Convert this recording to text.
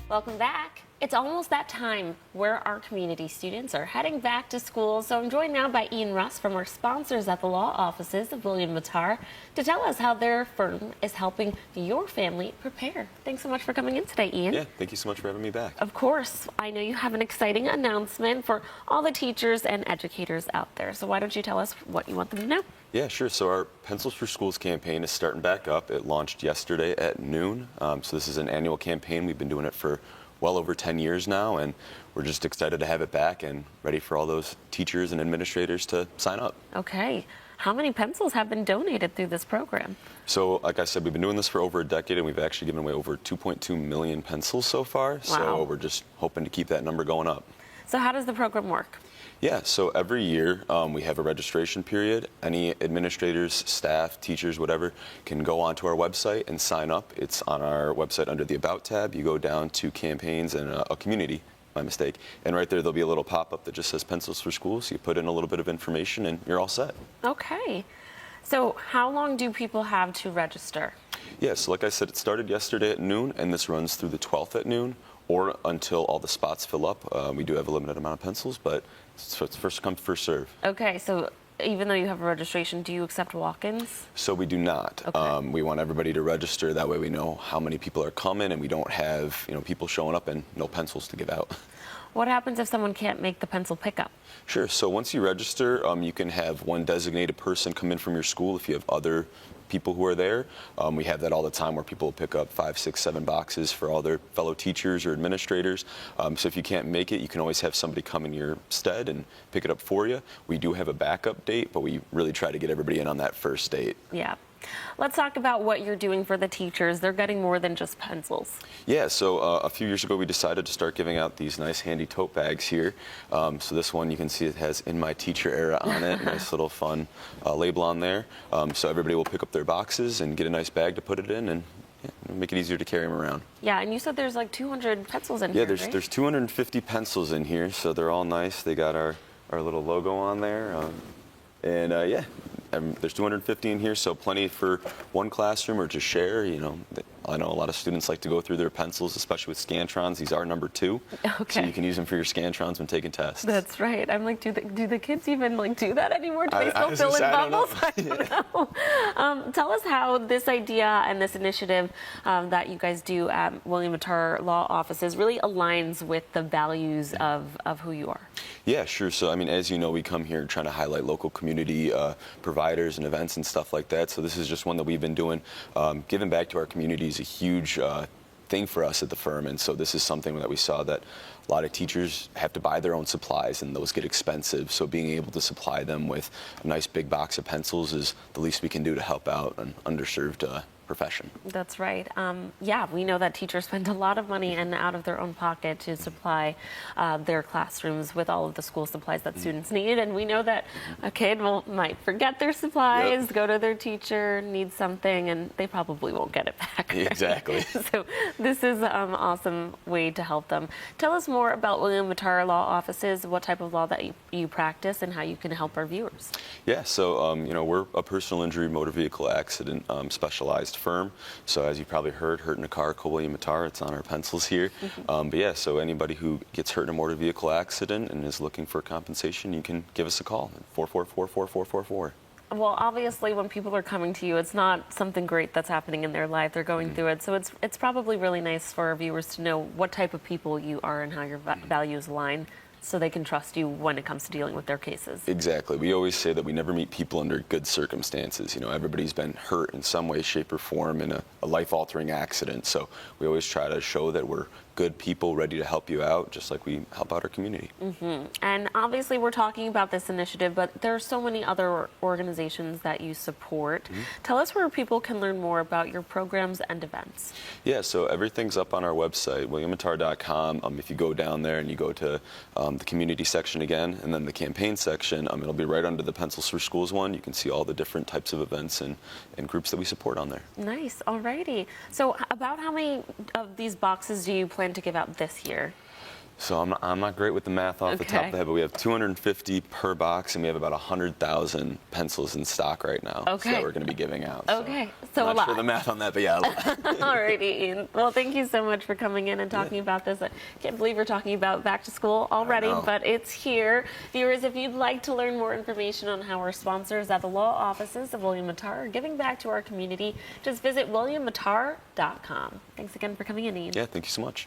Welcome back. It's almost that time where our community students are heading back to school. So I'm joined now by Ian Russ from our sponsors at the law offices of William Mattar to tell us how their firm is helping your family prepare. Thanks so much for coming in today, Ian. Yeah, thank you so much for having me back. Of course. I know you have an exciting announcement for all the teachers and educators out there. So why don't you tell us what you want them to know? Yeah, sure. So our Pencils for Schools campaign is starting back up. It launched yesterday at noon. So this is an annual campaign. We've been doing it for well over 10 years now, and we're just excited to have it back and ready for all those teachers and administrators to sign up. Okay. How many pencils have been donated through this program? So, like I said, we've been doing this for over a decade, and we've actually given away over 2.2 million pencils so far. Wow. So we're just hoping to keep that number going up. So how does the program work? Yeah, so every year we have a registration period. Any administrators, staff, teachers, whatever, can go onto our website and sign up. It's on our website under the About tab. You go down to campaigns and a community, my mistake, and right there there'll be a little pop-up that just says Pencils for Schools. You put in a little bit of information and you're all set. Okay. So how long do people have to register? Yeah, so like I said, it started yesterday at noon, and this runs through the 12th at noon, or until all the spots fill up. We do have a limited amount of pencils, but it's first come, first serve. Okay, so even though you have a registration, do you accept walk-ins? So we do not. Okay. We want everybody to register. That way we know how many people are coming, and we don't have people showing up and no pencils to give out. What happens if someone can't make the pencil pickup? Sure. So once you register, you can have one designated person come in from your school if you have other people who are there. We have that all the time where people pick up 5, 6, 7 boxes for all their fellow teachers or administrators. So if you can't make it, you can always have somebody come in your stead and pick it up for you. We do have a backup date, but we really try to get everybody in on that first date. Yeah. Let's talk about what you're doing for the teachers. They're getting more than just pencils. Yeah, so a few years ago we decided to start giving out these nice handy tote bags here. So this one, you can see it has "In My Teacher Era" on it. Nice little fun label on there. So everybody will pick up their boxes and get a nice bag to put it in, and make it easier to carry them around. Yeah, and you said there's like 200 pencils in here, Yeah, there's 250 pencils in here, so they're all nice. They got our little logo on there. Yeah, there's 250 in here, so plenty for one classroom or to share. I know a lot of students like to go through their pencils, especially with Scantrons. These are number 2, okay. So you can use them for your Scantrons when taking tests. That's right. I'm like, do the kids even do that anymore? Do they still fill in bubbles? I don't know. Tell us how this idea and this initiative that you guys do at William Mattar Law Offices really aligns with the values of who you are. Yeah, sure. So, as you know, we come here trying to highlight local community providers and events and stuff like that. So this is just one that we've been doing. Giving back to our community is a huge thing for us at the firm. And so this is something that we saw that a lot of teachers have to buy their own supplies, and those get expensive. So being able to supply them with a nice big box of pencils is the least we can do to help out an underserved profession. That's right. Yeah, we know that teachers spend a lot of money and out of their own pocket to supply their classrooms with all of the school supplies that students need. And we know that a kid might forget their supplies, go to their teacher, need something, and they probably won't get it back. Right? Exactly. So this is an awesome way to help them. Tell us more about William Mattar Law Offices, what type of law that you practice, and how you can help our viewers. Yeah, so we're a personal injury motor vehicle accident specialized firm. So as you probably heard, hurt in a car, call William Mattar. It's on our pencils here. But yeah, so anybody who gets hurt in a motor vehicle accident and is looking for compensation, you can give us a call at 444-4444. Well, obviously, when people are coming to you, it's not something great that's happening in their life. They're going through it. So it's probably really nice for our viewers to know what type of people you are and how your values align, so they can trust you when it comes to dealing with their cases. Exactly. We always say that we never meet people under good circumstances. Everybody's been hurt in some way, shape, or form in a life-altering accident. So we always try to show that we're good people ready to help you out, just like we help out our community. And obviously we're talking about this initiative, but there are so many other organizations that you support. Tell us where people can learn more about your programs and events. Yeah, so everything's up on our website, williammattar.com. If you go down there and you go to the community section again, and then the campaign section, it'll be right under the Pencils for Schools one. You can see all the different types of events and groups that we support on there. Nice. Alrighty. So about how many of these boxes do you plan to give out this year? So I'm not great with the math off the top of the head, but we have 250 per box, and we have about 100,000 pencils in stock right now that we're going to be giving out. Okay, so I'm a not lot. sure the math on that, but yeah, a lot. Alrighty, Ian. Well, thank you so much for coming in and talking about this. I can't believe we're talking about back to school already, but it's here. Viewers, if you'd like to learn more information on how our sponsors at the law offices of William Mattar are giving back to our community, just visit WilliamMattar.com. Thanks again for coming in, Ian. Yeah, thank you so much.